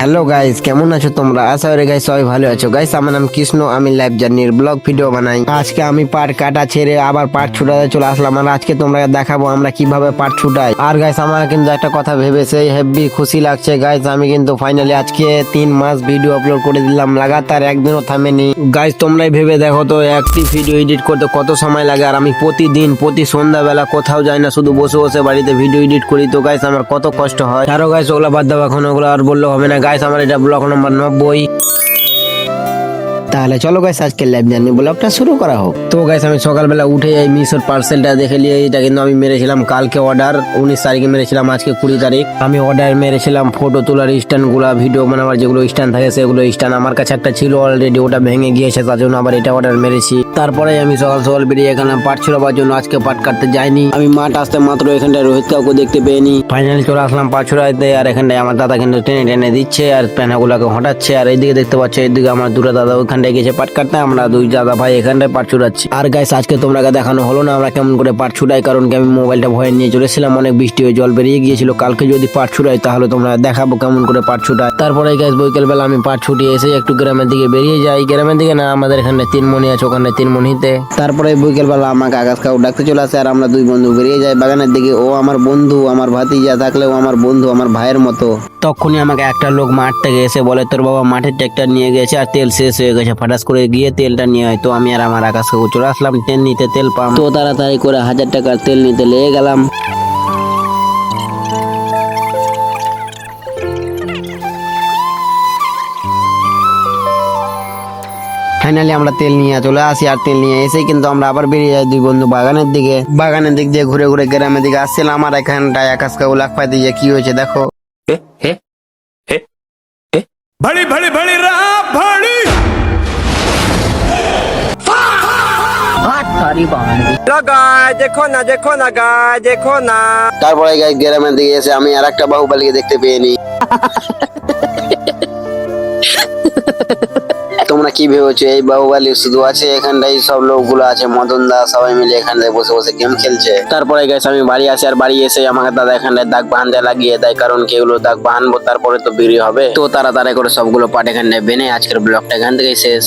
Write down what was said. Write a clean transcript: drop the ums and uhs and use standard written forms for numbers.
Hello guys, কেমন আছো তোমরা? আশা করি গাইস সবাই ভালো আছো। গাইস আমার নাম কৃষ্ণ, আমি লাইভ জার্নির ব্লগ ভিডিও বানাই। আজকে আমি পাট কাটা ছেড়ে আবার পাট ছুটাতে চলে আসলাম, আর আজকে তোমরা দেখাবো আমরা কিভাবে পাট ছুটাই। আর গাইস আমার কিন্তু একটা কথা ভেবে সেই হেভি খুশি লাগছে গাইস, আমি কিন্তু ফাইনালি আজকে 3 মাস ভিডিও আপলোড করে দিলাম, লাগাতার একদিনও থামেনি। গাইস তোমরাই ভেবে দেখো তো একটি ভিডিও এডিট করতে কত সময় লাগে, আর আমি প্রতিদিন প্রতি সন্ধ্যাবেলা কোথাও যাই না, শুধু বসে বসে বাড়িতে ভিডিও এডিট করি। তো গাইস আমার কত কষ্ট হয়। আরো গাইস ওগুলা বাদ দাও, এখন ওগুলো আর বললে হবে না। গাইস আমার এটা ব্লগ নম্বর 90। তাহলে চলো গাইস আজকে লাইভ জার্নি ব্লগটা শুরু করা হোক। তো গাইস আমি সকালবেলা উঠে এই মিশোর পার্সেলটা দেখে নিয়ে, এটা কিন্তু আমি মেরেছিলাম কালকে অর্ডার, 19 তারিখে মেরেছিলাম, আজকে 20 তারিখ। আমি অর্ডার মেরেছিলাম ফটো তোলার স্ট্যান্ড গুলা, ভিডিও বানাবার যেগুলো স্ট্যান্ড থাকে সেগুলো স্ট্যান্ড। আমার কাছে একটা ছিল অলরেডি, ওটা ভেঙে গিয়েছে, তার জন্য আবার এটা অর্ডার মেরেছি। তারপরে আমি সকাল সকাল বেরিয়ে এখানে পাট ছিড়াবার জন্য, আজকে পাট কাটতে যাইনি। আমি মাঠ আসতে মাত্র এখানটায় রোহিত কাউকে দেখতে পেয়েনি, ফাইনালি চলে আসলাম পাট ছড়াইতে। আর এখানটায় আমার দাদা কিন্তু টেনে টেনে দিচ্ছে আর পেনাগুলাকে হটাচ্ছে। আর এইদিকে দেখতে পাচ্ছ, এইদিকে আমার দুটো দাদা ওইখানটায় গেছে পাট কাটতে, আমরা দুই দাদা ভাই এখানটায় পাট ছুটাচ্ছি। আর গাইস আজকে তোমরা দেখানো হলো না আমরা কেমন করে পাট ছুটাই, কারণ কি আমি মোবাইলটা ভয়ে নিয়ে চলেছিলাম, অনেক বৃষ্টি হয়ে জল বেরিয়ে গিয়েছিল। কালকে যদি পাট ছুটাই তাহলে তোমরা দেখাবো কেমন করে পাট ছুটাই। তারপরে গাইস বিকেল বেলা আমি পাট ছুটিয়ে এসে একটু গ্রামের দিকে বেরিয়ে যাই। গ্রামের দিকে না, আমাদের এখানে 3 মণি আছে, ওখানে 3 মণিতে। তারপরে বিকেল বেলা আমাকে আকাশ কাউ ডাকতে চলে আসে, আর আমরা দুই বন্ধু বেরিয়ে যাই বাগানের দিকে। ও আমার বন্ধু, আমার ভাতিজা থাকলেও আমার বন্ধু, আমার ভাইয়ের মতো। তখনই আমাকে একটা লোক মাঠ থেকে এসে বলে, তোর বাবা মাঠের ট্রাক্টর নিয়ে গেছে আর তেল শেষ হয়ে গেছে, ফাটাস করে গিয়ে তেলটা নিয়ে হয়। তো আমি আর আমার আকাশ কাকু চলে আসলাম তেল নিতে, তেল পাম্প। তো তাড়াতাড়ি করে 1000 টাকার তেল নিতে লেগে গেলাম। ফাইনালি আমরা তেল নিয়ে চলে আসি, আর তেল নিয়ে এসেই কিন্তু আমরা আবার বেরিয়ে যাই দুই বন্ধু বাগানের দিকে। বাগানের দিক দিয়ে ঘুরে ঘুরে গ্রামের দিকে আসছিলাম, আর এখানটায় আকাশ কাকু লাখ পাই দিয়ে কি হয়েছে দেখো। भड़ी भड़ी भड़ी रहा भड़ी देखो ना गाय देखो ना। তারপরে গাই গ্রামের দিকে এসে আমি আর একটা বাহুবলীকে দেখতে পেয়েনি। তোমরা কি ভেবেছো এই বাহুবলী শুধু আছে এখানটাই? সব লোকগুলো আছে, মদন দা সবাই মিলে এখানটায় বসে বসে গেম খেলছে। তারপরে গেছে আমি বাড়ি আসি, আর বাড়ি এসে আমাকে দাদা এখানটায় দাগ বাঁধতে লাগিয়ে দেয়, কারণ কি এগুলো দাগ বাঁধবো তারপরে তো বিক্রি হবে। তো তাড়াতাড়ি করে সবগুলো পাট এখানটায় বেনে আজকের ব্লগটা এখান থেকেই শেষ।